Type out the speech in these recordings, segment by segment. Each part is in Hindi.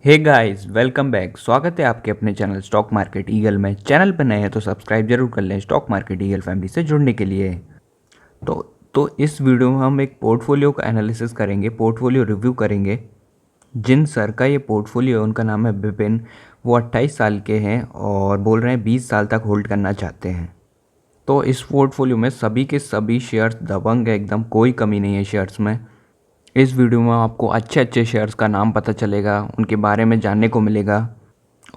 Hey guys, welcome back. स्वागत है आपके अपने चैनल स्टॉक मार्केट ईगल में। चैनल पर नए हैं तो सब्सक्राइब जरूर कर लें स्टॉक मार्केट ईगल फैमिली से जुड़ने के लिए। तो तो इस वीडियो में हम एक पोर्टफोलियो का एनालिसिस करेंगे, पोर्टफोलियो रिव्यू करेंगे। जिन सर का ये पोर्टफोलियो है उनका नाम है विपिन। वो 28 साल के हैं और बोल रहे हैं 20 साल तक होल्ड करना चाहते हैं। तो इस पोर्टफोलियो में सभी के सभी शेयर्स दबंग है, एकदम कोई कमी नहीं है शेयर्स में। इस वीडियो में आपको अच्छे अच्छे शेयर्स का नाम पता चलेगा, उनके बारे में जानने को मिलेगा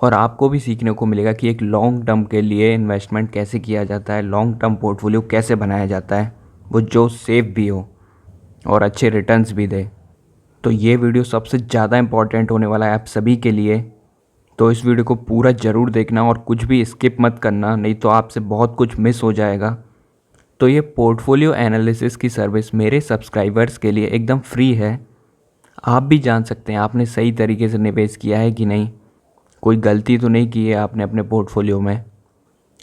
और आपको भी सीखने को मिलेगा कि एक लॉन्ग टर्म के लिए इन्वेस्टमेंट कैसे किया जाता है, लॉन्ग टर्म पोर्टफोलियो कैसे बनाया जाता है, वो जो सेफ भी हो और अच्छे रिटर्न्स भी दे। तो ये वीडियो सबसे ज़्यादा इम्पॉर्टेंट होने वाला है आप सभी के लिए। तो इस वीडियो को पूरा ज़रूर देखना और कुछ भी स्किप मत करना, नहीं तो आपसे बहुत कुछ मिस हो जाएगा। तो ये पोर्टफोलियो एनालिसिस की सर्विस मेरे सब्सक्राइबर्स के लिए एकदम फ्री है। आप भी जान सकते हैं आपने सही तरीके से निवेश किया है कि नहीं, कोई गलती तो नहीं की है आपने अपने पोर्टफोलियो में।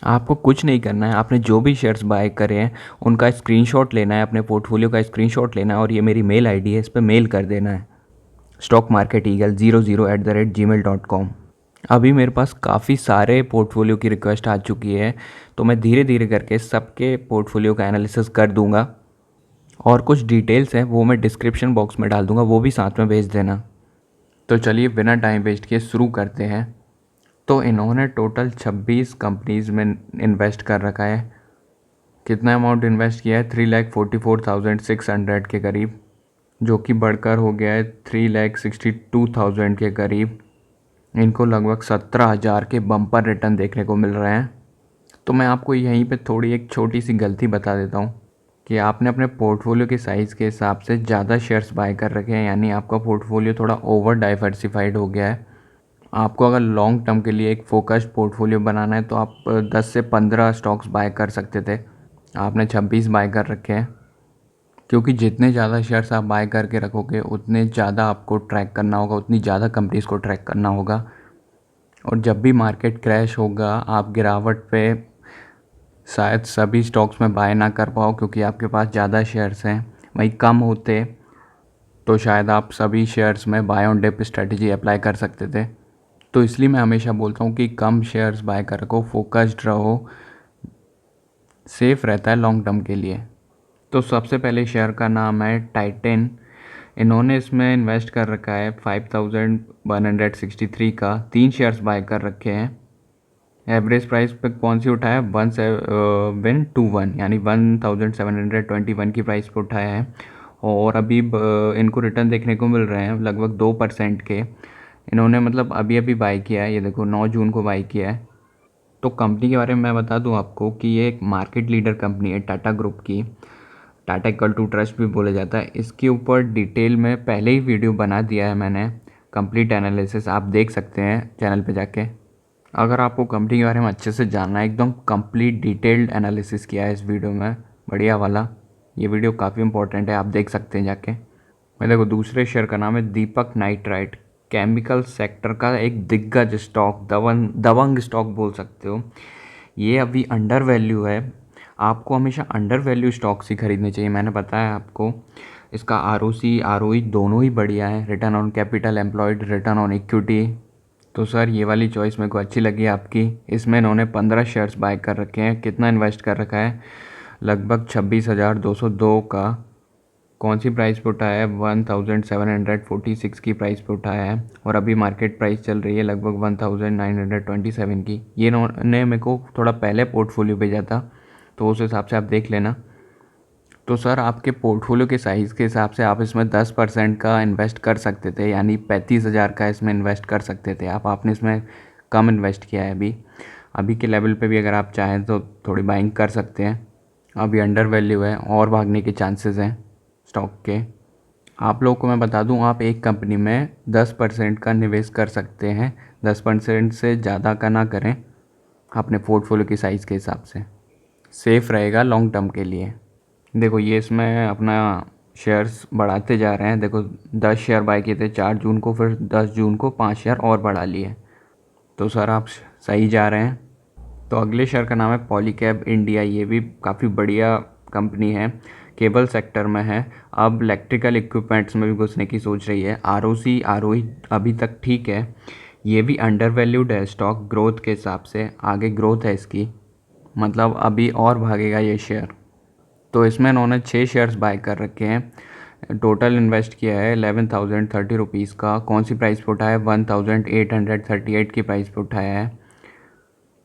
आपको कुछ नहीं करना है, आपने जो भी शेयर्स बाय करे हैं उनका स्क्रीनशॉट लेना है, अपने पोर्टफोलियो का स्क्रीनशॉट लेना है और ये मेरी मेल आईडी है, इस पर मेल कर देना है stockmarketeagle00@gmail.com। अभी मेरे पास काफ़ी सारे पोर्टफोलियो की रिक्वेस्ट आ चुकी है, तो मैं धीरे धीरे करके सबके पोर्टफोलियो का एनालिसिस कर दूंगा और कुछ डिटेल्स हैं वो मैं डिस्क्रिप्शन बॉक्स में डाल दूंगा, वो भी साथ में भेज देना। तो चलिए बिना टाइम वेस्ट किए शुरू करते हैं। तो इन्होंने टोटल 26 कंपनीज़ में इन्वेस्ट कर रखा है। कितना अमाउंट इन्वेस्ट किया है? 3,44,600 के करीब, जो कि बढ़कर हो गया है 3,62,000 के करीब। इनको लगभग 17,000 के बम्पर रिटर्न देखने को मिल रहे हैं। तो मैं आपको यहीं पे थोड़ी एक छोटी सी गलती बता देता हूँ कि आपने अपने पोर्टफोलियो के साइज़ के हिसाब से ज़्यादा शेयर्स बाय कर रखे हैं, यानी आपका पोर्टफोलियो थोड़ा ओवर डाइवर्सिफाइड हो गया है। आपको अगर लॉन्ग टर्म के लिए एक फोकस्ड पोर्टफोलियो बनाना है तो आप 10 से 15 स्टॉक्स बाय कर सकते थे, आपने 26 बाय कर रखे हैं। क्योंकि जितने ज़्यादा शेयर्स आप बाय करके रखोगे उतने ज़्यादा आपको ट्रैक करना होगा, उतनी ज़्यादा कंपनीज़ को ट्रैक करना होगा। और जब भी मार्केट क्रैश होगा आप गिरावट पे शायद सभी स्टॉक्स में बाय ना कर पाओ, क्योंकि आपके पास ज़्यादा शेयर्स हैं। वहीं कम होते तो शायद आप सभी शेयर्स में buy on dip strategy apply कर सकते थे। तो इसलिए मैं हमेशा बोलता हूँ कि कम शेयर्स बाय कर रखो, फोकस्ड रहो, सेफ़ रहता है लॉन्ग टर्म के लिए। तो सबसे पहले शेयर का नाम है टाइटन। इन्होंने इसमें इन्वेस्ट कर रखा है 5,163 का, 3 शेयर्स बाय कर रखे हैं। एवरेज प्राइस पे कौन सी उठाया? 1721 यानी 1721 की प्राइस पे उठाया है। और अभी इनको रिटर्न देखने को मिल रहे हैं लगभग 2% के। इन्होंने मतलब अभी अभी बाई किया है, ये देखो 9 जून को बाई किया है। तो कंपनी के बारे में मैं बता दूं आपको कि ये एक मार्केट लीडर कंपनी है टाटा ग्रुप की। टाटा इक्वल टू ट्रस्ट भी बोला जाता है। इसके ऊपर डिटेल में पहले ही वीडियो बना दिया है मैंने, कंप्लीट एनालिसिस आप देख सकते हैं चैनल पे जाके। अगर आपको कंपनी के बारे में अच्छे से जानना है, एकदम कंप्लीट डिटेल्ड एनालिसिस किया है इस वीडियो में, बढ़िया वाला। ये वीडियो काफ़ी इंपॉर्टेंट है, आप देख सकते हैं जाके। मैं देखो दूसरे शेयर का नाम है दीपक नाइट्राइट। केमिकल सेक्टर का एक दिग्गज स्टॉक, दबंग स्टॉक बोल सकते हो। ये अभी अंडर वैल्यू है। आपको हमेशा अंडर वैल्यू स्टॉक्स ही खरीदने चाहिए। मैंने बताया आपको इसका ROC ROE दोनों ही बढ़िया है, return on capital employed, return on equity. तो सर ये वाली चॉइस मेरे को अच्छी लगी आपकी। इसमें इन्होंने 15 शेयर्स बाय कर रखे हैं। कितना इन्वेस्ट कर रखा है? लगभग 26,202 का। कौन सी प्राइस पे उठाया है? 1746 की प्राइस पे उठाया है और अभी मार्केट प्राइस चल रही है लगभग 1927 की। ये इन्होंने मेरे को थोड़ा पहले पोर्टफोलियो भेजा था, तो उस हिसाब से आप देख लेना। तो सर आपके पोर्टफोलियो के साइज़ के हिसाब से आप इसमें 10% का इन्वेस्ट कर सकते थे, यानी 35,000 का इसमें इन्वेस्ट कर सकते थे आप। आपने इसमें कम इन्वेस्ट किया है। अभी के लेवल पे भी अगर आप चाहें तो थोड़ी बाइंग कर सकते हैं। अभी अंडर वैल्यू है और भागने के चांसेस हैं स्टॉक के। आप लोगों को मैं बता दूं, आप एक कंपनी में 10% का निवेश कर सकते हैं। 10% से ज़्यादा का ना करें, अपने पोर्टफोलियो की साइज़ के हिसाब से सेफ़ रहेगा लॉन्ग टर्म के लिए। देखो ये इसमें अपना शेयर्स बढ़ाते जा रहे हैं। देखो 10 शेयर बाय किए थे 4 जून को, फिर 10 जून को 5 शेयर और बढ़ा लिए। तो सर आप सही जा रहे हैं। तो अगले शेयर का नाम है पॉलीकैब इंडिया। ये भी काफ़ी बढ़िया कंपनी है। केबल सेक्टर में है, अब इलेक्ट्रिकल इक्विपमेंट्स में भी घुसने की सोच रही है। आरओसी आरओई अभी तक ठीक है, ये भी अंडर वैल्यूड है स्टॉक ग्रोथ के हिसाब से, आगे ग्रोथ है इसकी, मतलब अभी और भागेगा ये शेयर। तो इसमें इन्होंने 6 शेयर्स बाय कर रखे हैं, टोटल इन्वेस्ट किया है 11,030 रुपीज़ का। कौन सी प्राइस पे उठाया है? 1,838 की प्राइस पे उठाया है।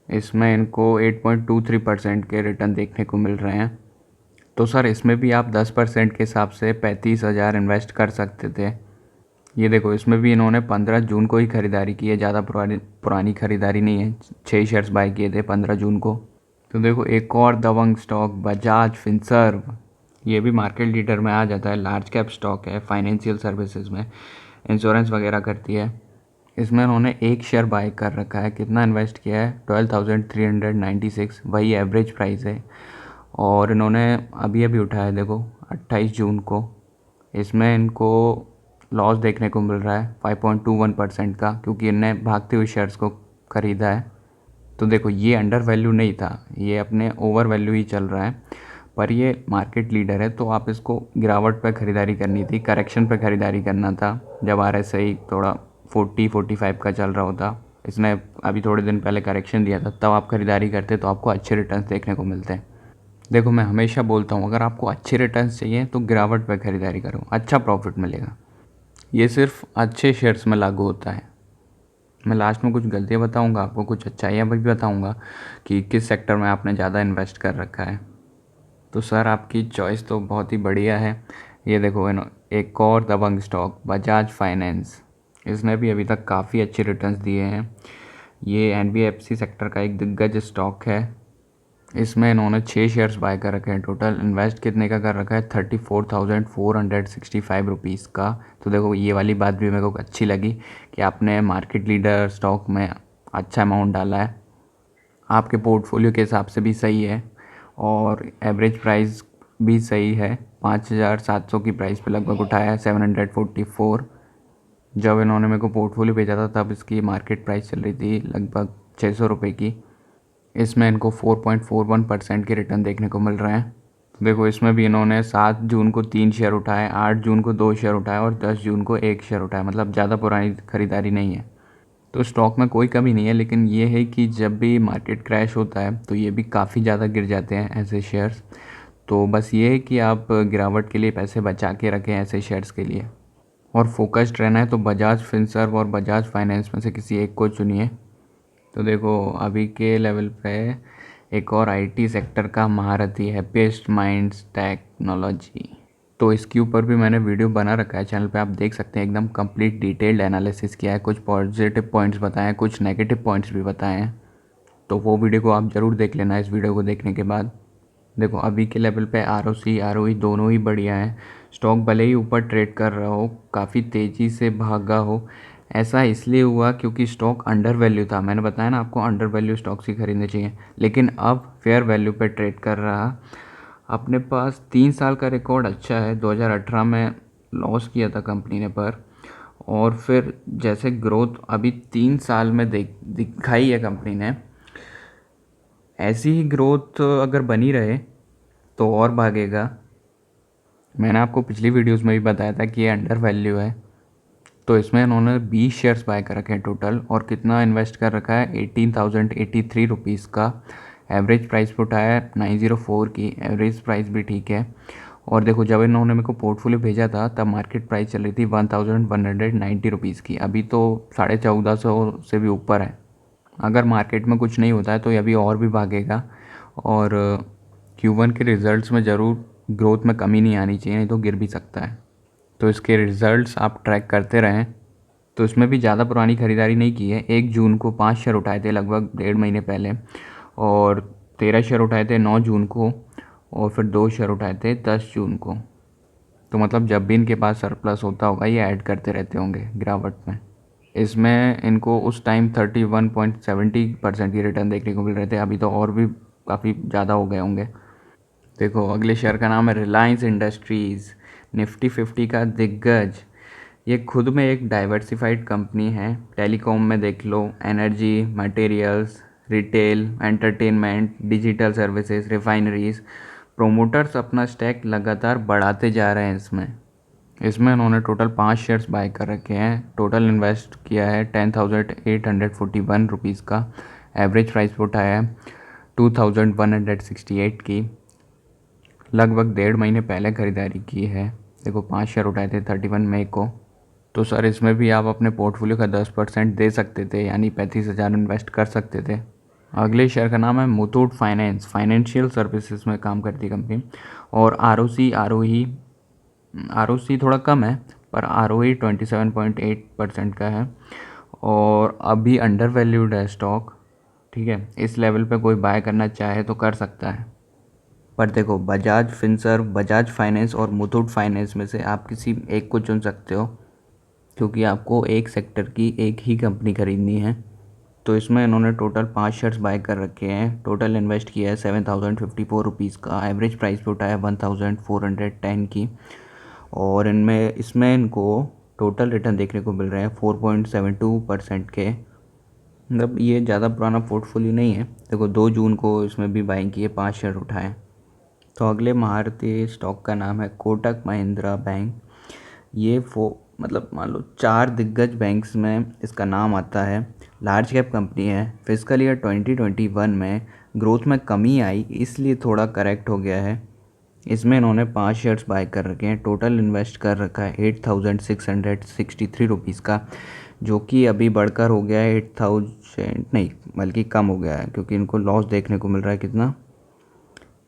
इसमें इनको 8.23% के रिटर्न देखने को मिल रहे हैं। तो सर इसमें भी आप 10% के हिसाब से 35,000 इन्वेस्ट कर सकते थे। ये देखो, इसमें भी इन्होंने 15 जून को ही ख़रीदारी की है, ज़्यादा पुरानी ख़रीदारी नहीं है। 6 शेयर्स बाय किए थे 15 जून को। तो देखो एक और दबंग स्टॉक बजाज फिनसर्व, ये भी मार्केट लीडर में आ जाता है, लार्ज कैप स्टॉक है, फाइनेंशियल सर्विसेज में इंश्योरेंस वगैरह करती है। इसमें उन्होंने एक शेयर बाय कर रखा है। कितना इन्वेस्ट किया है? 12,396, वही एवरेज प्राइस है। और इन्होंने अभी अभी उठाया है, देखो 28 जून को। इसमें इनको लॉस देखने को मिल रहा है 5.21% का, क्योंकि इनने भागते हुए शेयर्स को ख़रीदा है। तो देखो ये अंडर वैल्यू नहीं था, ये अपने ओवर वैल्यू ही चल रहा है, पर ये मार्केट लीडर है, तो आप इसको गिरावट पे ख़रीदारी करनी थी, करेक्शन पे ख़रीदारी करना था, जब RSI थोड़ा 40-45 का चल रहा होता। इसने अभी थोड़े दिन पहले करेक्शन दिया था, तब आप ख़रीदारी करते तो आपको अच्छे रिटर्न्स देखने को मिलते हैं। देखो मैं हमेशा बोलता हूँ, अगर आपको अच्छे रिटर्न्स चाहिए तो गिरावट पे ख़रीदारी करो, अच्छा प्रॉफिट मिलेगा। ये सिर्फ अच्छे शेयर्स में लागू होता है। मैं लास्ट में कुछ गलतियाँ बताऊंगा आपको, कुछ अच्छाइयाँ भी बताऊंगा कि किस सेक्टर में आपने ज़्यादा इन्वेस्ट कर रखा है। तो सर आपकी चॉइस तो बहुत ही बढ़िया है। ये देखो एक और दबंग स्टॉक बजाज फाइनेंस, इसने भी अभी तक काफ़ी अच्छे रिटर्न्स दिए हैं। ये NBFC सेक्टर का एक दिग्गज स्टॉक है। इसमें इन्होंने 6 शेयर्स बाय कर रखे हैं। टोटल इन्वेस्ट कितने का कर रखा है? 34,465 रुपीज़ का। तो देखो ये वाली बात भी मेरे को अच्छी लगी कि आपने मार्केट लीडर स्टॉक में अच्छा अमाउंट डाला है, आपके पोर्टफोलियो के हिसाब से भी सही है, और एवरेज प्राइस भी सही है। 5,700 की प्राइस पे लगभग उठाया है, 744। जब इन्होंने मेरे को पोर्टफोलियो भेजा था तब इसकी मार्केट प्राइस चल रही थी लगभग 600 रुपये की। इसमें इनको 4.41% के रिटर्न देखने को मिल रहे हैं। देखो इसमें भी इन्होंने 7 जून को 3 शेयर उठाए, 8 जून को 2 शेयर उठाए और 10 जून को 1 शेयर उठाया, मतलब ज़्यादा पुरानी ख़रीदारी नहीं है। तो स्टॉक में कोई कमी नहीं है, लेकिन ये है कि जब भी मार्केट क्रैश होता है तो ये भी काफ़ी ज़्यादा गिर जाते हैं ऐसे शेयर्स। तो बस ये है कि आप गिरावट के लिए पैसे बचा के रखें ऐसे शेयर्स के लिए, और फोकस्ड रहना है तो बजाज फिनसर्व और बजाज फाइनेंस में से किसी एक को चुनिए। तो देखो अभी के लेवल पे एक और IT सेक्टर का महारथी है, हैप्पीएस्ट माइंड्स टेक्नोलॉजी। तो इसके ऊपर भी मैंने वीडियो बना रखा है चैनल पे, आप देख सकते हैं। एकदम कंप्लीट डिटेल्ड एनालिसिस किया है, कुछ पॉजिटिव पॉइंट्स बताए हैं, कुछ नेगेटिव पॉइंट्स भी बताए हैं। तो वो वीडियो को आप ज़रूर देख लेना इस वीडियो को देखने के बाद। देखो अभी के लेवल पे ROC ROE दोनों ही बढ़िया हैं। स्टॉक भले ही ऊपर ट्रेड कर रहा हो, काफ़ी तेज़ी से भागा हो, ऐसा इसलिए हुआ क्योंकि स्टॉक अंडर वैल्यू था। मैंने बताया ना आपको, अंडर वैल्यू स्टॉक्स ही खरीदने चाहिए, लेकिन अब फेयर वैल्यू पे ट्रेड कर रहा। अपने पास 3 साल का रिकॉर्ड अच्छा है। 2018 में लॉस किया था कंपनी ने, पर और फिर जैसे ग्रोथ अभी 3 साल में दिखाई है कंपनी ने, ऐसी ही ग्रोथ अगर बनी रहे तो और भागेगा। मैंने आपको पिछली वीडियोस में भी बताया था कि ये अंडर वैल्यू है। तो इसमें इन्होंने 20 शेयर्स बाय कर रखे हैं टोटल, और कितना इन्वेस्ट कर रखा है? 18,083 रुपीज़ का। एवरेज प्राइस पे उठाया है 904 की, एवरेज प्राइस भी ठीक है। और देखो जब इन्होंने मेरे को पोर्टफोलियो भेजा था तब मार्केट प्राइस चल रही थी 1,190 रुपीज़ की, अभी तो 1450 से भी ऊपर है। अगर मार्केट में कुछ नहीं होता है तो ये अभी और भी भागेगा, और Q1 के रिज़ल्ट्स में ज़रूर ग्रोथ में कमी नहीं आनी चाहिए, नहीं तो गिर भी सकता है। तो इसके रिज़ल्ट्स आप ट्रैक करते रहें। तो इसमें भी ज़्यादा पुरानी ख़रीदारी नहीं की है। 1 जून को 5 शेयर उठाए थे लगभग 1.5 महीने पहले, और 13 शेयर उठाए थे 9 जून को, और फिर 2 शेयर उठाए थे 10 जून को। तो मतलब जब भी इनके पास सरप्लस होता होगा ये ऐड करते रहते होंगे गिरावट में। इसमें इनको उस टाइम 31.70% की रिटर्न देखने को मिल रहे थे, अभी तो और भी काफ़ी ज़्यादा हो गए होंगे। देखो अगले शेयर का नाम है रिलायंस इंडस्ट्रीज़, निफ्टी 50 का दिग्गज। ये खुद में एक डाइवर्सिफाइड कंपनी है। टेलीकॉम में देख लो, energy, materials, retail, entertainment, digital services, refineries, promoters अपना स्टैक लगातार बढ़ाते जा रहे हैं इसमें इन्होंने टोटल 5 शेयर्स बाय कर रखे हैं। टोटल इन्वेस्ट किया है 10,841 रुपीज़ का। एवरेज प्राइस पे उठाया है 2,168 की। लगभग 1.5 महीने पहले ख़रीदारी की है। देखो 5 शेयर उठाए थे 31 मई को। तो सर इसमें भी आप अपने पोर्टफोलियो का 10% दे सकते थे, यानी 35,000 इन्वेस्ट कर सकते थे। अगले शेयर का नाम है मुथूट फाइनेंस। फाइनेंशियल सर्विसेज में काम करती है कंपनी। और आर थोड़ा कम है, पर ROE 27.8% का है और अभी अंडर वैल्यूड है स्टॉक। ठीक है, इस लेवल पे कोई बाय करना चाहे तो कर सकता है। पर देखो, बजाज फिनसर्व, बजाज फाइनेंस और मुथूट फाइनेंस में से आप किसी एक को चुन सकते हो, क्योंकि आपको एक सेक्टर की एक ही कंपनी खरीदनी है। तो इसमें इन्होंने टोटल 5 शेयर्स बाय कर रखे हैं। टोटल इन्वेस्ट किया है 7,054 रुपीज़ का। एवरेज प्राइस पे उठाया 1,410 की। और इसमें इनको टोटल रिटर्न देखने को मिल रहे हैं 4.72% के। मतलब ये ज़्यादा पुराना पोर्टफोलियो नहीं है। देखो 2 जून को इसमें भी बाइंग किए, 5 शेयर उठाए। तो अगले भारतीय स्टॉक का नाम है कोटक महिंद्रा बैंक। ये मतलब मान लो 4 दिग्गज बैंक्स में इसका नाम आता है। लार्ज कैप कंपनी है। फिस्कल ईयर 2021 में ग्रोथ में कमी आई, इसलिए थोड़ा करेक्ट हो गया है। इसमें इन्होंने 5 शेयर्स बाय कर रखे हैं। टोटल इन्वेस्ट कर रखा है 8,663 रुपीज़ का, जो कि अभी बढ़कर हो गया है 8,000 नहीं, बल्कि कम हो गया है, क्योंकि इनको लॉस देखने को मिल रहा है कितना,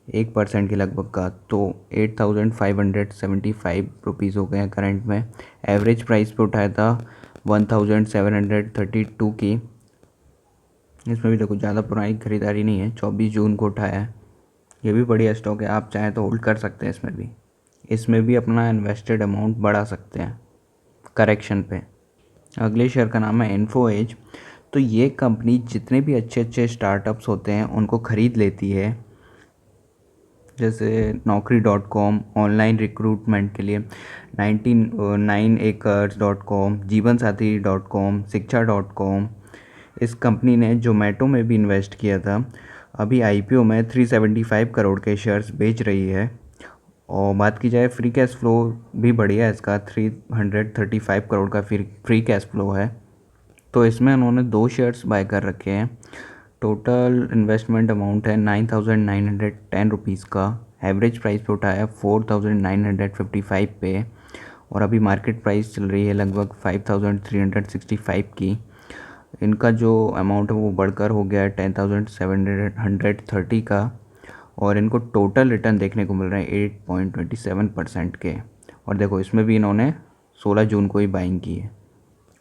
1% के लगभग का। तो 8,575 रुपीज़ हो गए हैं करंट में। एवरेज प्राइस पे उठाया था 1,732 की। इसमें भी देखो ज़्यादा पुरानी खरीदारी नहीं है, 24 जून को उठाया है। ये भी बढ़िया स्टॉक है, आप चाहें तो होल्ड कर सकते हैं। इसमें भी अपना इन्वेस्टेड अमाउंट बढ़ा सकते हैं करेक्शन पे। अगले शेयर का नाम है इन्फो एज। तो ये कंपनी जितने भी अच्छे अच्छे स्टार्टअप्स होते हैं उनको ख़रीद लेती है, जैसे Naukri.com ऑनलाइन रिक्रूटमेंट के लिए, 9acres.com, जीवनसाथी.com, शिक्षा.com। इस कंपनी ने जोमेटो में भी इन्वेस्ट किया था। अभी IPO में 375 करोड़ के शेयर्स बेच रही है। और बात की जाए फ्री कैश फ्लो भी बढ़िया है इसका, 335 करोड़ का फ्री कैश फ्लो है। तो इसमें उन्होंने 2 शेयर्स बाय कर रखे हैं। टोटल इन्वेस्टमेंट अमाउंट है 9,910 रुपीज़ का। एवरेज प्राइस पे उठाया 4,955 पे। और अभी मार्केट प्राइस चल रही है लगभग 5,365 की। इनका जो अमाउंट है वो बढ़कर हो गया है 10,730 का। और इनको टोटल रिटर्न देखने को मिल रहे हैं 8.27% के। और देखो इसमें भी इन्होंने 16 जून को ही बाइंग की है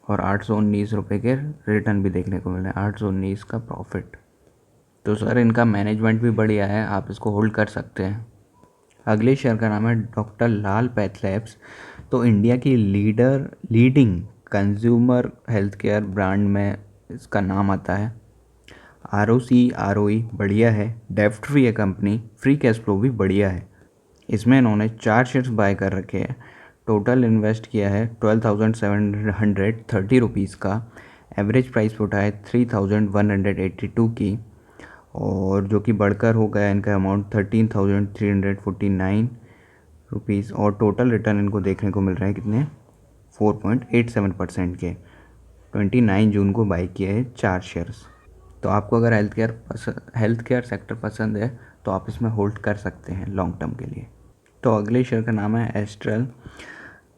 और 819 रुपये के रिटर्न भी देखने को मिल रहे हैं, 819 का प्रॉफिट। तो सर इनका मैनेजमेंट भी बढ़िया है, आप इसको होल्ड कर सकते हैं। अगले शेयर का नाम है डॉक्टर लाल पैथलैब्स। तो इंडिया की leading consumer health care brand में इसका नाम आता है। ROE बढ़िया है, डेब्ट फ्री है कंपनी, फ्री कैश फ्लो भी बढ़िया है। इसमें इन्होंने 4 शेयर्स बाय कर रखे हैं। टोटल इन्वेस्ट किया है 12,730 रुपीज़ का। एवरेज प्राइस पे उठाया 3,182 की। और जो कि बढ़कर हो गया इनका अमाउंट 13,349 रुपीज़। और टोटल रिटर्न इनको देखने को मिल रहे हैं कितने, 4.87% के। 29 जून को बाई किए हैं 4 शेयर्स। तो आपको अगर हेल्थ केयर सेक्टर पसंद है तो आप इसमें होल्ड कर सकते हैं लॉन्ग टर्म के लिए। तो अगले शेयर का नाम है एस्ट्रल।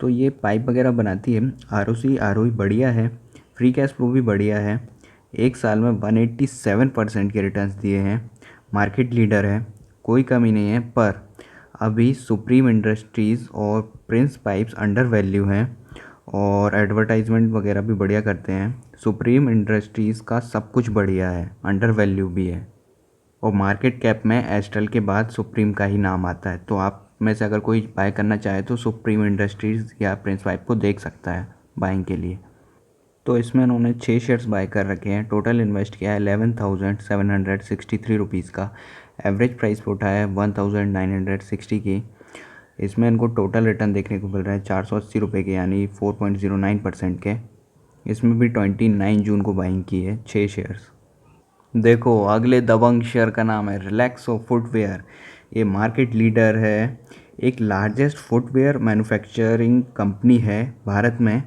तो ये पाइप वगैरह बनाती है। ROE बढ़िया है, फ्री कैश फ्लो भी बढ़िया है। एक साल में 187% के रिटर्न्स दिए हैं। मार्केट लीडर है, कोई कमी नहीं है। पर अभी सुप्रीम इंडस्ट्रीज़ और प्रिंस पाइप्स अंडर वैल्यू हैं और एडवर्टाइजमेंट वगैरह भी बढ़िया करते हैं। सुप्रीम इंडस्ट्रीज़ का सब कुछ बढ़िया है, अंडर वैल्यू भी है। और मार्केट कैप में एस्ट्रल के बाद सुप्रीम का ही नाम आता है। तो आप में से अगर कोई बाय करना चाहे तो सुप्रीम इंडस्ट्रीज़ या प्रिंस पाइप को देख सकता है बाइंग के लिए। तो इसमें उन्होंने 6 शेयर्स बाय कर रखे हैं। टोटल इन्वेस्ट किया है 11,763 रुपीज़ का। एवरेज प्राइस पे उठाया है 1,960 की। इसमें इनको टोटल रिटर्न देखने को मिल रहा है 480 रुपये के, यानी 4.09% के। इसमें भी 29 जून को बाइंग की है 6 शेयर्स। देखो अगले दबंग शेयर का नाम है रिलैक्सो फुटवेयर। ये मार्केट लीडर है, एक लार्जेस्ट फुटवेयर मैन्युफैक्चरिंग कंपनी है भारत में।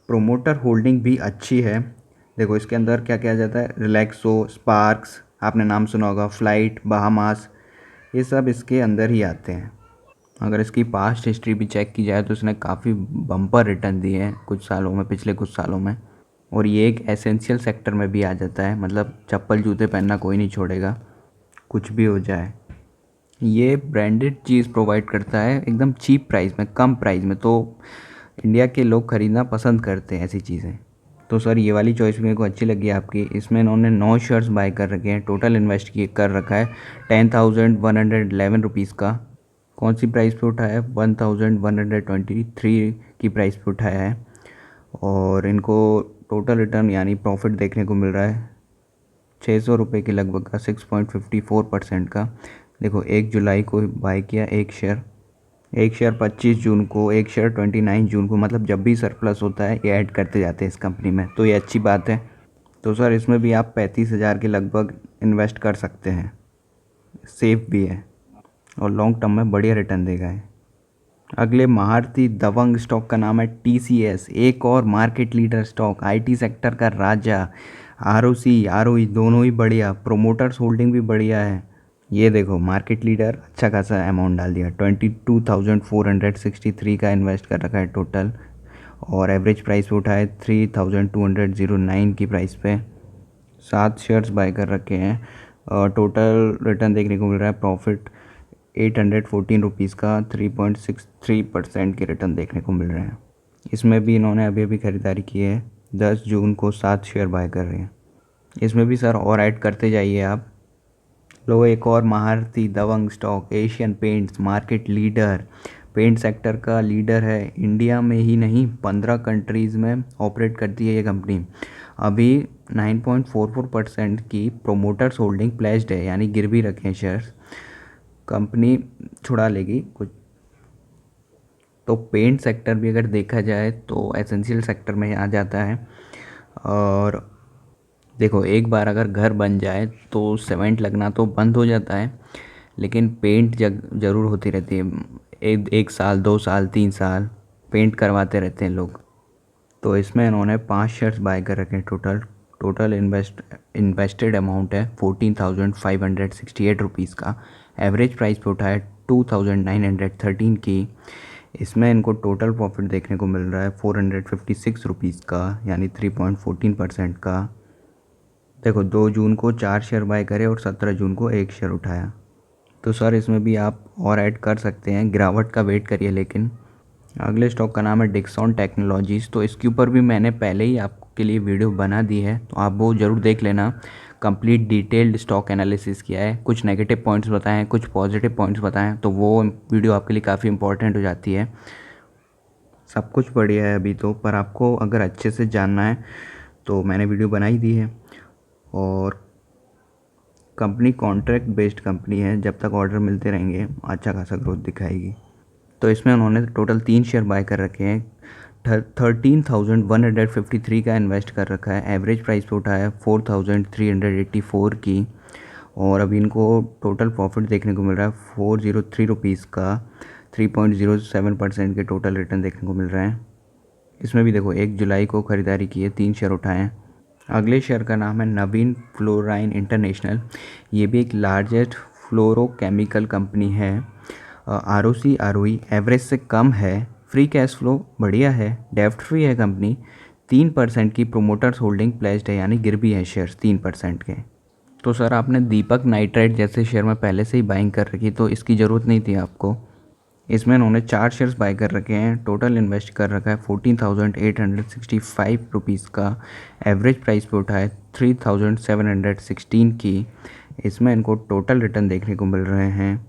प्रोमोटर होल्डिंग भी अच्छी है। देखो इसके अंदर क्या क्या जाता है, रिलैक्सो, स्पार्क्स, आपने नाम सुना होगा, फ्लाइट, बहामास, ये सब इसके अंदर ही आते हैं। अगर इसकी पास्ट हिस्ट्री भी चेक की जाए तो इसने काफ़ी बम्पर रिटर्न दिए हैं कुछ सालों में, पिछले कुछ सालों में। और ये एक एसेंशियल सेक्टर में भी आ जाता है, मतलब चप्पल जूते पहनना कोई नहीं छोड़ेगा, कुछ भी हो जाए। ये ब्रांडेड चीज़ प्रोवाइड करता है एकदम चीप प्राइस में, कम प्राइस में, तो इंडिया के लोग ख़रीदना पसंद करते हैं ऐसी चीज़ें। तो सर ये वाली चॉइस मेरे को अच्छी लगी आपकी। इसमें इन्होंने 9 शेयर्स बाय कर रखे हैं, टोटल इन्वेस्ट किए कर रखा है 10,111 रुपीज़ का। कौन सी प्राइस पे उठाया है, 1123 की प्राइस पे उठाया है। और इनको टोटल रिटर्न यानी प्रॉफिट देखने को मिल रहा है 600 रुपये के लगभग का, 6.54% का। देखो 1 जुलाई को बाय किया एक शेयर 25 जून को, एक शेयर 29 जून को, मतलब जब भी सरप्लस होता है ये ऐड करते जाते हैं इस कंपनी में, तो ये अच्छी बात है। तो सर इसमें भी आप 35,000 के लगभग इन्वेस्ट कर सकते हैं, सेफ भी है और लॉन्ग टर्म में बढ़िया रिटर्न देगा है। अगले महारथी दबंग स्टॉक का नाम है TCS, एक और market leader stock, IT sector का राजा। ROC ROE दोनों ही बढ़िया, प्रोमोटर्स होल्डिंग भी बढ़िया है। ये देखो मार्केट लीडर अच्छा खासा अमाउंट डाल दिया, 22,463 का इन्वेस्ट कर रखा है टोटल। और एवरेज प्राइस पे उठाए 3,209 की प्राइस पे, 7 शेयर्स बाय कर रखे हैं। और टोटल रिटर्न देखने को मिल रहा है प्रॉफिट 814 रुपीज़ का, 3.63% के रिटर्न देखने को मिल रहे हैं। इसमें भी इन्होंने अभी अभी ख़रीदारी की है, 10 जून को 7 शेयर बाय कर रहे हैं। इसमें भी सर और ऐड करते जाइए आप। लो एक और महारथी दबंग stock, Asian paints, market leader, paint sector का लीडर है। इंडिया में ही नहीं 15 कंट्रीज़ में ऑपरेट करती है ये कंपनी। अभी 9.44% की प्रोमोटर्स होल्डिंग प्लेस्ड है, यानी गिरवी रखे हैं शेयर्स, कंपनी छुड़ा लेगी कुछ। तो पेंट सेक्टर भी अगर देखा जाए तो एसेंशियल सेक्टर में आ जाता है। और देखो एक बार अगर घर बन जाए तो सीमेंट लगना तो बंद हो जाता है, लेकिन पेंट ज़रूर होती रहती है। एक साल, 2 साल, 3 साल पेंट करवाते रहते हैं लोग। तो इसमें इन्होंने 5 शेयर्स बाय कर रखे हैं टोटल। टोटल इन्वेस्टेड अमाउंट है 14,568 रुपीज़ का। एवरेज प्राइस पे उठा है 2,913 की। इसमें इनको टोटल प्रॉफिट देखने को मिल रहा है 456 रुपीज़ का, यानी 3.14% का। देखो 2 जून को 4 शेयर बाय करे और 17 जून को 1 शेयर उठाया। तो सर इसमें भी आप और ऐड कर सकते हैं, गिरावट का वेट करिए लेकिन। अगले स्टॉक का नाम है डिक्सॉन टेक्नोलॉजीज़। तो इसके ऊपर भी मैंने पहले ही आपके लिए वीडियो बना दी है, तो आप वो ज़रूर देख लेना। कंप्लीट डिटेल्ड स्टॉक एनालिसिस किया है, कुछ नेगेटिव पॉइंट्स बताए हैं, कुछ पॉजिटिव पॉइंट्स बताए हैं, तो वो वीडियो आपके लिए काफ़ी इंपॉर्टेंट हो जाती है। सब कुछ बढ़िया है अभी तो, पर आपको अगर अच्छे से जानना है तो मैंने वीडियो बनाई दी है। और कंपनी कॉन्ट्रैक्ट बेस्ड कंपनी है, जब तक ऑर्डर मिलते रहेंगे अच्छा खासा ग्रोथ दिखाएगी। तो इसमें उन्होंने टोटल 3 शेयर बाय कर रखे हैं, 13,153 का इन्वेस्ट कर रखा है। एवरेज प्राइस पे उठाया है 4,384 की। और अभी इनको टोटल प्रॉफिट देखने को मिल रहा है 403 रुपीज़ का, 3.07% के टोटल रिटर्न देखने को मिल रहे हैं। इसमें भी देखो 1 जुलाई को ख़रीदारी की है, 3 शेयर उठाए हैं। अगले शेयर का नाम है नवीन फ्लोराइन इंटरनेशनल। ये भी एक लार्जेस्ट फ्लोरोकेमिकल कंपनी है। ROC ROE एवरेज से कम है, फ्री कैश फ्लो बढ़िया है, डेफ्ट फ्री है कंपनी, 3% की प्रोमोटर्स होल्डिंग प्लेस्ड है, यानी गिर भी है शेयर्स 3% के। तो सर आपने दीपक नाइट्राइट जैसे शेयर में पहले से ही बाइंग कर रखी, तो इसकी ज़रूरत नहीं थी आपको। इसमें उन्होंने 4 शेयर्स बाय कर रखे हैं, टोटल इन्वेस्ट कर रखा है 14,865 रुपीज़ का। एवरेज प्राइस पे उठा है 3,716 की। इसमें इनको टोटल रिटर्न देखने को मिल रहे हैं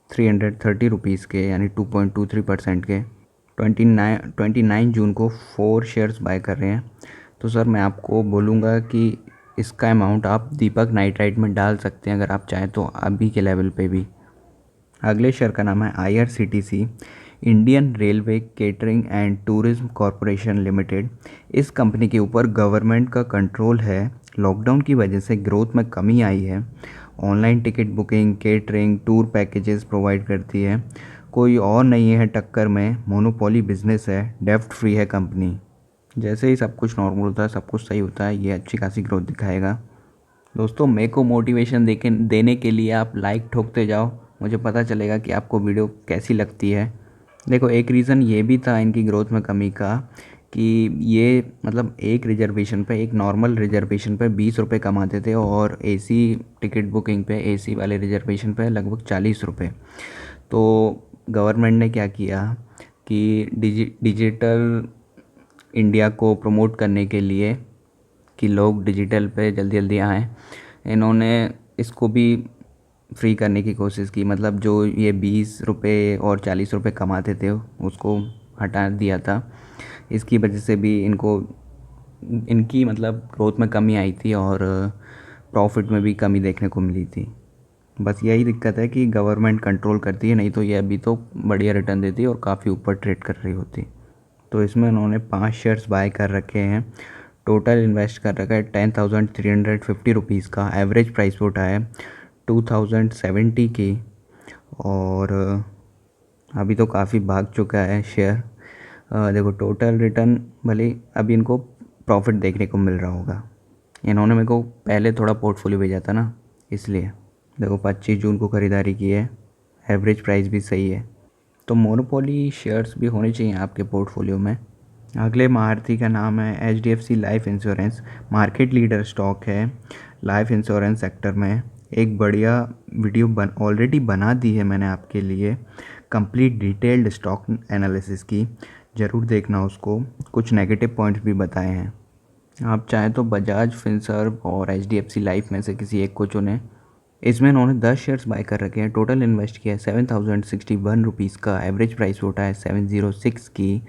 330 रुपीज़ के, यानी 2.23% के। 29 जून को 4 शेयर्स बाय कर रहे हैं। तो सर मैं आपको बोलूँगा कि इसका अमाउंट आप दीपक नाइट्राइट में डाल सकते हैं अगर आप चाहें तो, अभी के लेवल पे भी। अगले शेयर का नाम है IRCTC। Indian railway catering and tourism corporation limited, इस कंपनी के ऊपर गवर्नमेंट का कंट्रोल है। लॉकडाउन की वजह से ग्रोथ में कमी आई है। Online ticket booking, catering, tour packages provide करती है। कोई और नहीं है टक्कर में, मोनोपोली बिजनेस है, डेब्ट फ्री है कंपनी। जैसे ही सब कुछ नॉर्मल होता है, सब कुछ सही होता है, ये अच्छी खासी ग्रोथ दिखाएगा। दोस्तों, मेरे को मोटिवेशन देने के लिए आप लाइक ठोकते जाओ, मुझे पता चलेगा कि आपको वीडियो कैसी लगती है। देखो, एक रीज़न ये भी था इनकी ग्रोथ में कमी का कि ये मतलब एक रिजर्वेशन पे, एक नॉर्मल रिजर्वेशन पे 20 रुपये कमाते थे और एसी टिकट बुकिंग पे, एसी वाले रिजर्वेशन पे लगभग 40 रुपये। तो गवर्नमेंट ने क्या किया कि डिजिटल इंडिया को प्रमोट करने के लिए कि लोग डिजिटल पे जल्दी जल्दी आएँ, इन्होंने इसको भी फ्री करने की कोशिश की। मतलब जो ये 20 रुपये और 40 रुपये कमाते थे उसको हटा दिया था। इसकी वजह से भी इनकी मतलब ग्रोथ में कमी आई थी और प्रॉफिट में भी कमी देखने को मिली थी। बस यही दिक्कत है कि गवर्नमेंट कंट्रोल करती है, नहीं तो ये अभी तो बढ़िया रिटर्न देती और काफ़ी ऊपर ट्रेड कर रही होती। तो इसमें उन्होंने 5 शेयर्स बाय कर रखे हैं। टोटल इन्वेस्ट कर रखा है 10,350 रुपीज़ का। एवरेज प्राइस पे उठा है 2070 की और अभी तो काफ़ी भाग चुका है शेयर। देखो, टोटल रिटर्न भले अभी इनको प्रॉफिट देखने को मिल रहा होगा। इन्होंने मेरे को पहले थोड़ा पोर्टफोलियो भेजा था ना, इसलिए। देखो, 25 जून को ख़रीदारी की है, एवरेज प्राइस भी सही है। तो मोनोपोली शेयर्स भी होने चाहिए आपके पोर्टफोलियो में। अगले महारथी का नाम है HDFC life insurance. Market leader stock है लाइफ इंश्योरेंस सेक्टर में। एक बढ़िया वीडियो ऑलरेडी बना दी है मैंने आपके लिए, कंप्लीट डिटेल्ड स्टॉक एनालिसिस की, ज़रूर देखना उसको। कुछ नेगेटिव पॉइंट्स भी बताए हैं। आप चाहें तो बजाज फिनसर्व और HDFC लाइफ में से किसी एक को चुनें। इसमें इन्होंने 10 शेयर्स बाय कर रखे हैं। टोटल इन्वेस्ट किया है 7,061 रुपीज़ का। एवरेज प्राइस उठा है 706 की।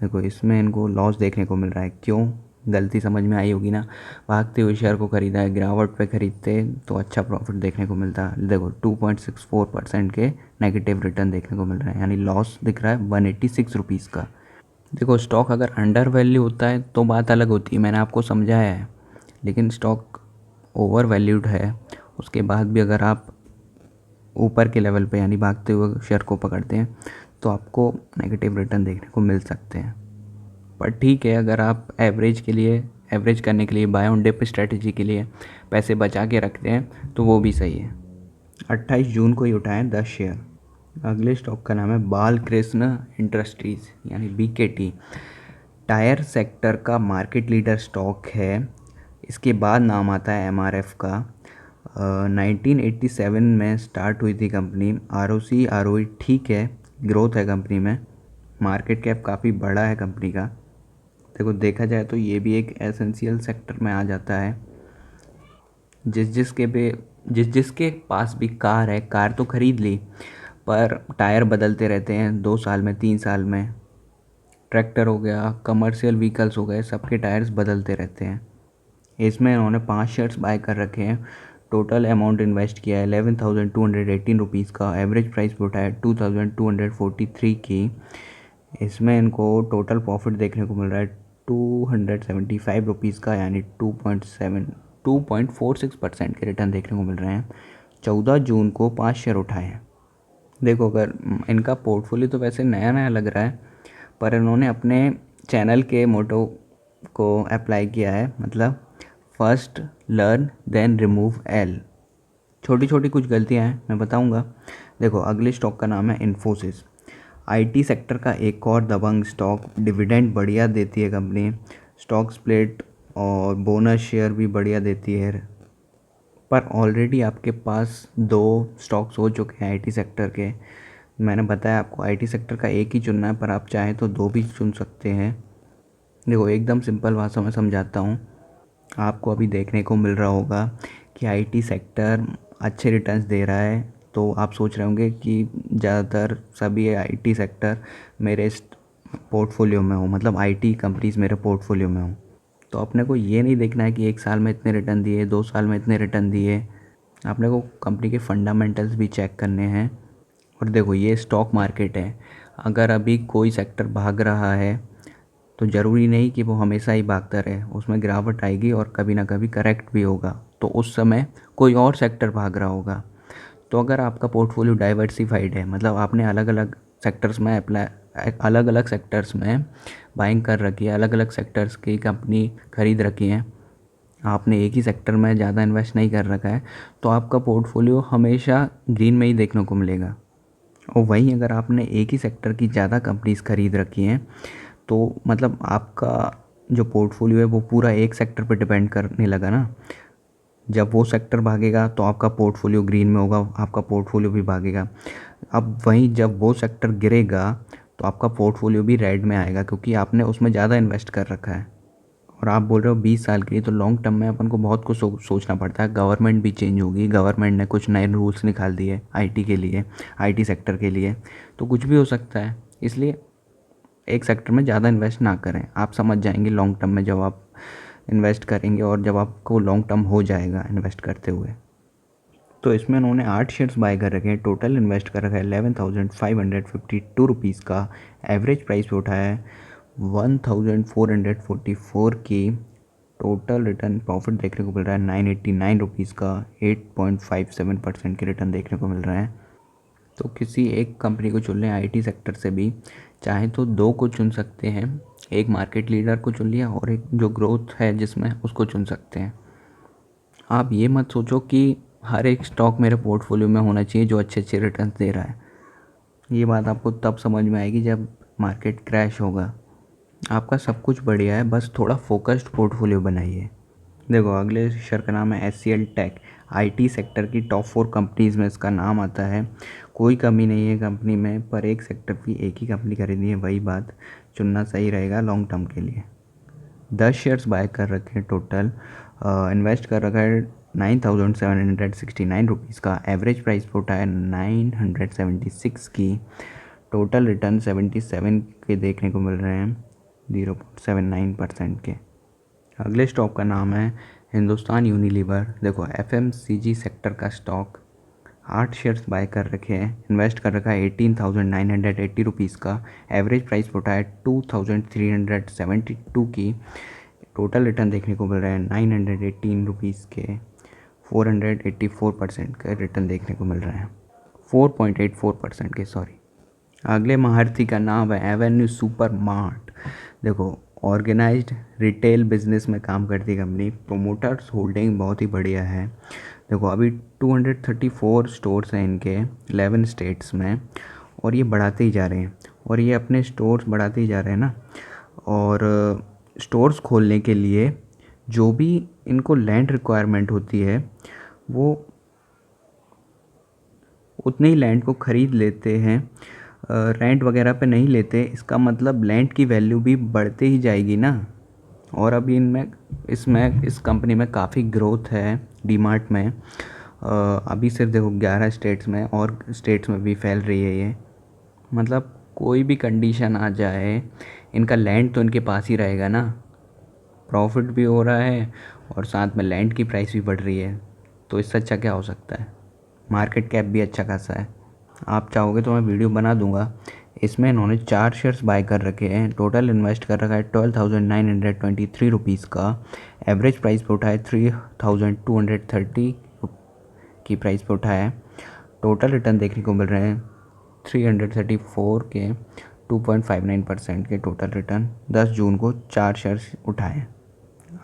देखो, इसमें इनको लॉस देखने को मिल रहा है। क्यों? गलती समझ में आई होगी ना। भागते हुए शेयर को ख़रीदा है, गिरावट पे ख़रीदते तो अच्छा प्रॉफिट देखने को मिलता। देखो, 2.64% के नेगेटिव रिटर्न देखने को मिल रहा है, यानी लॉस दिख रहा है 186 रुपीज़ का। देखो, स्टॉक अगर अंडर वैल्यू होता है तो बात अलग होती है, मैंने आपको समझाया है। लेकिन स्टॉक ओवर वैल्यूड है, उसके बाद भी अगर आप ऊपर के लेवल पे यानी भागते हुए शेयर को पकड़ते हैं तो आपको नेगेटिव रिटर्न देखने को मिल सकते हैं। पर ठीक है, अगर आप एवरेज करने के लिए, बाय ऑन डिप स्ट्रेटजी के लिए पैसे बचा के रखते हैं तो वो भी सही है। 28 जून को ही उठाएं 10 शेयर। अगले स्टॉक का नाम है बालकृष्ण इंडस्ट्रीज़ यानी BKT। टायर सेक्टर का मार्केट लीडर स्टॉक है। इसके बाद नाम आता है MRF का। 1987 में स्टार्ट हुई थी कंपनी। ROC ROE ठीक है, ग्रोथ है कंपनी में। मार्केट कैप काफ़ी बड़ा है कंपनी का। देखो, देखा जाए तो ये भी एक एसेंशियल सेक्टर में आ जाता है। जिसके पास भी कार है, कार तो ख़रीद ली पर टायर बदलते रहते हैं 2 साल में, 3 साल में। ट्रैक्टर हो गया, कमर्शियल व्हीकल्स हो गए, सबके टायर्स बदलते रहते हैं। इसमें इन्होंने 5 शेयर्स बाय कर रखे हैं। टोटल अमाउंट इन्वेस्ट किया है 11,218 रुपीज़ का। एवरेज प्राइस पे उठाया 2,243 की। इसमें इनको टोटल प्रॉफिट देखने को मिल रहा है 275 रुपीज़ का, यानी 2.46% के रिटर्न देखने को मिल रहे हैं। 14 जून को 5 शेयर उठाए हैं। देखो, अगर इनका पोर्टफोलियो तो वैसे नया नया लग रहा है, पर इन्होंने अपने चैनल के मोटो को अप्लाई किया है, मतलब first learn then remove L. छोटी छोटी कुछ गलतियां हैं, मैं बताऊंगा। देखो, अगले स्टॉक का नाम है इन्फोसिस। IT सेक्टर का एक और दबंग स्टॉक। डिविडेंड बढ़िया देती है कंपनी। स्टॉक स्प्लिट और बोनस शेयर भी बढ़िया देती है। पर ऑलरेडी आपके पास 2 स्टॉक्स हो चुके हैं IT सेक्टर के। मैंने बताया आपको IT सेक्टर का एक ही चुनना है, पर आप चाहें तो 2 भी चुन सकते हैं। देखो, एकदम सिंपल भाषा में समझाता हूँ। आपको अभी देखने को मिल रहा होगा कि IT सेक्टर अच्छे रिटर्न्स दे रहा है, तो आप सोच रहे होंगे कि ज़्यादातर सभी IT सेक्टर मेरे पोर्टफोलियो में हो, मतलब IT कंपनीज मेरे पोर्टफोलियो में हो। तो अपने को ये नहीं देखना है कि 1 साल में इतने रिटर्न दिए, 2 साल में इतने रिटर्न दिए। अपने को कंपनी के फंडामेंटल्स भी चेक करने हैं। और देखो, ये स्टॉक मार्केट है, अगर अभी कोई सेक्टर भाग रहा है तो ज़रूरी नहीं कि वो हमेशा ही भागता रहे, उसमें गिरावट आएगी और कभी ना कभी करेक्ट भी होगा, तो उस समय कोई और सेक्टर भाग रहा होगा। तो अगर आपका पोर्टफोलियो डाइवर्सिफाइड है, मतलब आपने अलग अलग सेक्टर्स में अलग अलग सेक्टर्स में बाइंग कर रखी है, अलग अलग सेक्टर्स की कंपनी खरीद रखी है, आपने एक ही सेक्टर में ज़्यादा इन्वेस्ट नहीं कर रखा है, तो आपका पोर्टफोलियो हमेशा ग्रीन में ही देखने को मिलेगा। और वहीं अगर आपने एक ही सेक्टर की ज़्यादा कंपनीज़ खरीद रखी हैं, तो मतलब आपका जो पोर्टफोलियो है वो पूरा एक सेक्टर पर डिपेंड करने लगा ना। जब वो सेक्टर भागेगा तो आपका पोर्टफोलियो ग्रीन में होगा, आपका पोर्टफोलियो भी भागेगा। अब वहीं जब वो सेक्टर गिरेगा तो आपका पोर्टफोलियो भी रेड में आएगा, क्योंकि आपने उसमें ज़्यादा इन्वेस्ट कर रखा है। और आप बोल रहे हो 20 साल के लिए, तो लॉन्ग टर्म में अपन को बहुत कुछ सोचना पड़ता है। गवर्नमेंट भी चेंज होगी, गवर्नमेंट ने कुछ नए रूल्स निकाल दिए आईटी के लिए, आईटी सेक्टर के लिए, तो कुछ भी हो सकता है। इसलिए एक सेक्टर में ज़्यादा इन्वेस्ट ना करें, आप समझ जाएंगे लॉन्ग टर्म में जब आप इन्वेस्ट करेंगे और जब आपको लॉन्ग टर्म हो जाएगा इन्वेस्ट करते हुए। तो इसमें उन्होंने 8 शेयर्स बाय कर रखे हैं, टोटल इन्वेस्ट कर रखा है 11,552 रुपीज़ का, एवरेज प्राइस पे उठाया है 1,444 की, टोटल रिटर्न प्रॉफिट देखने को मिल रहा है 989 रुपीज़ का, 8.57% के रिटर्न देखने को मिल रहे हैं। तो किसी एक कंपनी को चुन लें आईटी सेक्टर से भी, चाहे तो 2 को चुन सकते हैं, एक मार्केट लीडर को चुन लिया और एक जो ग्रोथ है जिसमें उसको चुन सकते हैं। आप ये मत सोचो कि हर एक स्टॉक मेरे पोर्टफोलियो में होना चाहिए जो अच्छे अच्छे रिटर्न दे रहा है। ये बात आपको तब समझ में आएगी जब मार्केट क्रैश होगा। आपका सब कुछ बढ़िया है, बस थोड़ा फोकस्ड पोर्टफोलियो बनाइए। देखो अगले शेयर का नाम है HCL टेक, आईटी सेक्टर की टॉप 4 कंपनीज़ में इसका नाम आता है। कोई कमी नहीं है कंपनी में, पर एक सेक्टर की एक ही कंपनी खरीदनी है, वही बात चुनना सही रहेगा लॉन्ग टर्म के लिए। 10 शेयर्स बाय कर रखे हैं, टोटल इन्वेस्ट कर रखा है 9,769 रुपीज़ का, एवरेज प्राइस पे उठा है 976 की, टोटल रिटर्न 77 के देखने को मिल रहे हैं, 0.79% के। अगले स्टॉक का नाम है हिंदुस्तान यूनिलीवर। देखो FMCG सेक्टर का स्टॉक, 8 शेयर्स बाय कर रखे हैं, इन्वेस्ट कर रखा है 18,980 रुपीज़ का, एवरेज प्राइस उठा है 2,372 की, टोटल रिटर्न देखने को मिल रहा है 918 रुपीज़ के, 484% का रिटर्न देखने को मिल रहा है, 4.84% के, सॉरी। अगले महारथी का नाम है एवेन्यू सुपर मार्ट। देखो ऑर्गेनाइज्ड रिटेल बिजनेस में काम करती कंपनी, प्रोमोटर्स होल्डिंग बहुत ही बढ़िया है। देखो अभी 234 स्टोर्स हैं इनके 11 स्टेट्स में, और ये बढ़ाते ही जा रहे हैं, और ये अपने स्टोर्स बढ़ाते ही जा रहे हैं ना। और स्टोर्स खोलने के लिए जो भी इनको लैंड रिक्वायरमेंट होती है वो उतने ही लैंड को ख़रीद लेते हैं, रेंट वगैरह पे नहीं लेते। इसका मतलब लैंड की वैल्यू भी बढ़ते ही जाएगी ना। और अभी इस कंपनी में काफ़ी ग्रोथ है डीमार्ट में। अभी सिर्फ देखो 11 स्टेट्स में, और स्टेट्स में भी फैल रही है ये। मतलब कोई भी कंडीशन आ जाए, इनका लैंड तो इनके पास ही रहेगा ना, प्रॉफिट भी हो रहा है और साथ में लैंड की प्राइस भी बढ़ रही है, तो इससे अच्छा क्या हो सकता है। मार्केट कैप भी अच्छा खासा है। आप चाहोगे तो मैं वीडियो बना दूंगा। इसमें इन्होंने 4 शेयर्स बाय कर रखे हैं, टोटल इन्वेस्ट कर रखा है 12,923 रुपीज़ का, एवरेज प्राइस पे उठाया 3,230 की प्राइस पे उठाया है, टोटल रिटर्न देखने को मिल रहे हैं 334 के, 2.59% के टोटल रिटर्न। 10 जून को 4 शेयर्स उठाए।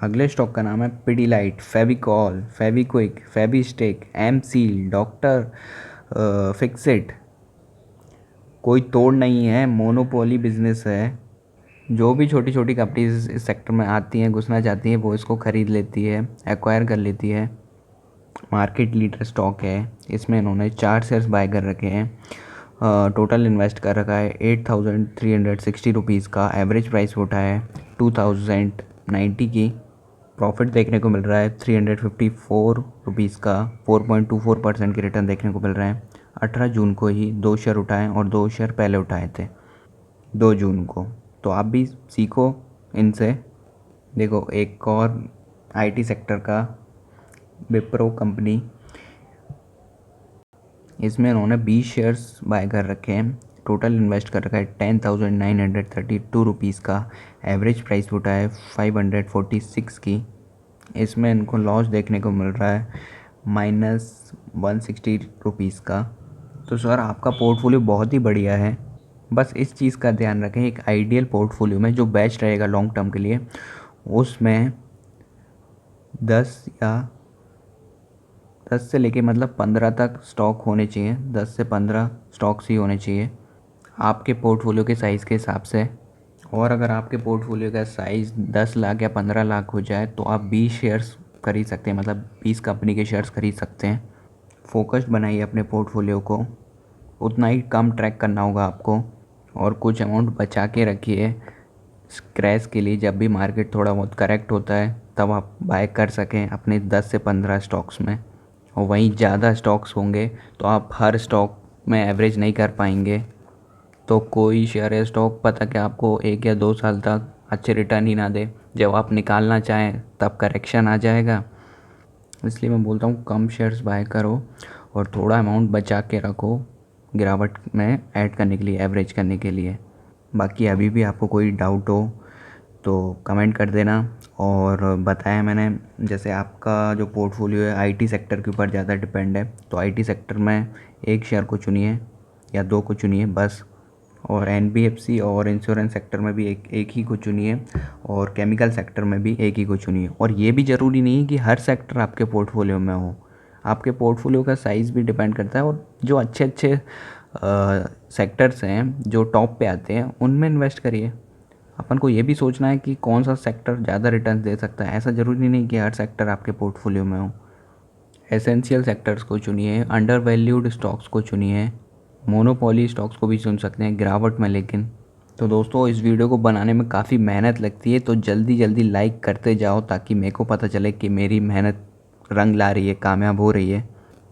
अगले स्टॉक का नाम है पिडीलाइट, फेविकॉल, फेविक्विक, फेविस्टिक, एमसील, डॉक्टर फिक्सिट। कोई तोड़ नहीं है, मोनोपोली बिजनेस है। जो भी छोटी छोटी कंपनीज इस सेक्टर में आती हैं, घुसना चाहती हैं, वो इसको ख़रीद लेती है, एक्वायर कर लेती है। मार्केट लीडर स्टॉक है। इसमें इन्होंने 4 शेयर्स बाय कर रखे हैं, टोटल इन्वेस्ट कर रखा है 8,360 रुपीज़ का, एवरेज प्राइस उठा है 2,090 की, प्रॉफिट देखने को मिल रहा है 354 रुपीज़ का, 4.24% के रिटर्न देखने को मिल रहे हैं। 18 जून को ही 2 शेयर उठाए, और 2 शेयर पहले उठाए थे 2 जून को। तो आप भी सीखो इनसे। देखो एक और आईटी सेक्टर का विप्रो कंपनी, इसमें इन्होंने 20 शेयर्स बाय कर रखे हैं, टोटल इन्वेस्ट कर रखा है 10,932 रुपीज़ का। एवरेज प्राइस उठा है 546 की। इसमें इनको लॉस देखने को मिल रहा है -160 रुपीज़ का। तो सर आपका पोर्टफोलियो बहुत ही बढ़िया है। बस इस चीज़ का ध्यान रखें, एक आइडियल पोर्टफोलियो में जो बेस्ट रहेगा लॉन्ग टर्म के लिए, उसमें 10 से लेके मतलब 15 तक स्टॉक होने चाहिए। 10 से 15 स्टॉक्स ही होने चाहिए आपके पोर्टफोलियो के साइज़ के हिसाब से। और अगर आपके पोर्टफोलियो का साइज़ 10 लाख या 15 लाख हो जाए तो आप 20 शेयर्स खरीद सकते हैं, मतलब 20 कंपनी के शेयर्स खरीद सकते हैं। फोकस्ड बनाइए अपने पोर्टफोलियो को, उतना ही कम ट्रैक करना होगा आपको, और कुछ अमाउंट बचा के रखिए क्रैश के लिए। जब भी मार्केट थोड़ा बहुत करेक्ट होता है तब आप बाय कर सकें अपने 10 से 15 स्टॉक्स में। और वहीं ज़्यादा स्टॉक्स होंगे तो आप हर स्टॉक में एवरेज नहीं कर पाएंगे, तो कोई शेयर या स्टॉक पता कि आपको 1 या 2 साल तक अच्छे रिटर्न ही ना दे। जब आप निकालना चाहें तब करेक्शन आ जाएगा। इसलिए मैं बोलता हूँ कम शेयर्स बाय करो और थोड़ा अमाउंट बचा के रखो गिरावट में ऐड करने के लिए, एवरेज करने के लिए। बाकी अभी भी आपको कोई डाउट हो तो कमेंट कर देना। और बताया मैंने, जैसे आपका जो पोर्टफोलियो है आईटी सेक्टर के ऊपर ज़्यादा डिपेंड है, तो आईटी सेक्टर में एक शेयर को चुनिए या 2 को चुनिए बस। और एनबीएफसी और इंश्योरेंस सेक्टर में भी एक ही को चुनिए, और केमिकल सेक्टर में भी एक ही को चुनिए। और ये भी ज़रूरी नहीं है कि हर सेक्टर आपके पोर्टफोलियो में हो, आपके पोर्टफोलियो का साइज़ भी डिपेंड करता है। और जो अच्छे अच्छे सेक्टर्स हैं जो टॉप पे आते हैं उनमें इन्वेस्ट करिए। अपन को ये भी सोचना है कि कौन सा सेक्टर ज़्यादा रिटर्न दे सकता है। ऐसा ज़रूरी नहीं कि हर सेक्टर आपके पोर्टफोलियो में हो। एसेंशियल सेक्टर्स को चुनिए, अंडर वैल्यूड स्टॉक्स को चुनिए, मोनोपोली स्टॉक्स को भी चुन सकते हैं गिरावट में लेकिन। तो दोस्तों इस वीडियो को बनाने में काफ़ी मेहनत लगती है, तो जल्दी जल्दी लाइक करते जाओ ताकि मेरे को पता चले कि मेरी मेहनत रंग ला रही है, कामयाब हो रही है।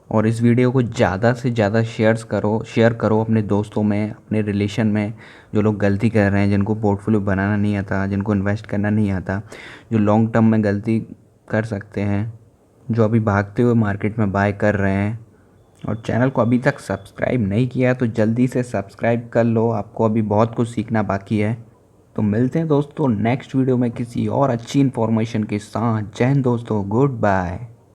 और इस वीडियो को ज़्यादा से ज़्यादा शेयर करो अपने दोस्तों में, अपने रिलेशन में, जो लोग गलती कर रहे हैं, जिनको पोर्टफोलियो बनाना नहीं आता, जिनको इन्वेस्ट करना नहीं आता, जो लॉन्ग टर्म में गलती कर सकते हैं, जो अभी भागते हुए मार्केट में बाय कर रहे हैं। और चैनल को अभी तक सब्सक्राइब नहीं किया तो जल्दी से सब्सक्राइब कर लो, आपको अभी बहुत कुछ सीखना बाकी है। तो मिलते हैं दोस्तों नेक्स्ट वीडियो में किसी और अच्छी इन्फॉर्मेशन के साथ। जय हिंद दोस्तों, गुड बाय।